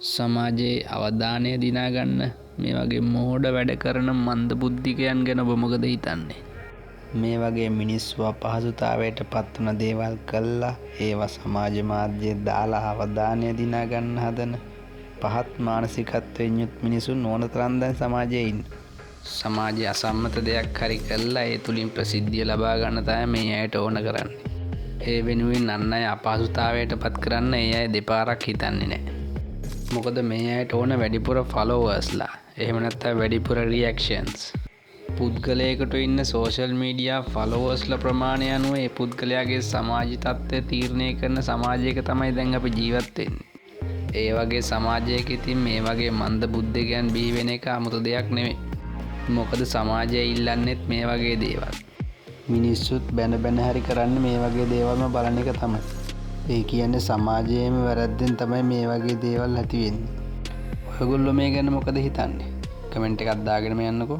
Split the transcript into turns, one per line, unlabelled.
සමාජයේ අවධානය දිනා ගන්න මේ වගේ මෝඩ වැඩ කරන මන්ද බුද්ධිකයන් ගැන ඔබ මොකද හිතන්නේ? මේ වගේ මිනිස්සු අපහසුතාවයට පත්වන දේවල් කළා ඒවා සමාජ මාධ්‍යයේ දාලා අවධානය දිනා ගන්න හදන පහත් මානසිකත්වයෙන් යුත් මිනිසුන් ඕන තරම් දැන් සමාජයේ ඉන්නවා. සමාජයේ අසම්මත දෙයක් හරි කළා ඒ තුලින් ප්‍රසිද්ධිය ලබා ගන්න තමයි මේ අයට ඕන කරන්නේ. ඒ වෙනුවෙන් අන් අය අපහසුතාවයට පත් කරන්න ඒ අය දෙපාරක් හිතන්නේ නැහැ. මොකද මේ අයට ඕන වැඩිපුර ෆලෝවර්ස්ලා. එහෙම නැත්නම් වැඩිපුර රියැක්ෂන්ස්. පුද්ගලයෙකුට ඉන්න සෝෂල් මීඩියා ෆලෝවර්ස්ලා ප්‍රමාණය අනුව ඒ පුද්ගලයාගේ සමාජ තත්ත්වය තීරණය කරන සමාජයක තමයි දැන් අපි ජීවත් වෙන්නේ. ඒ වගේ සමාජයක ඉතින් මේ වගේ මන්ද බුද්ධිකයන් බිහි වෙන එක 아무තු දෙයක් නෙමෙයි. මොකද සමාජය ඉල්ලන්නේත් මේ වගේ දේවල්. මිනිස්සුත් බැන බැන හරි කරන්නේ මේ වගේ දේවල්ම බලන එක තමයි. ඒ කියන්නේ සමාජයේම වැරද්දෙන් තමයි මේ වගේ දේවල් ඇති වෙන්නේ. ඔයගොල්ලෝ මේ ගැන මොකද හිතන්නේ? කමෙන්ට් එකක් දාගෙන යන්නකෝ.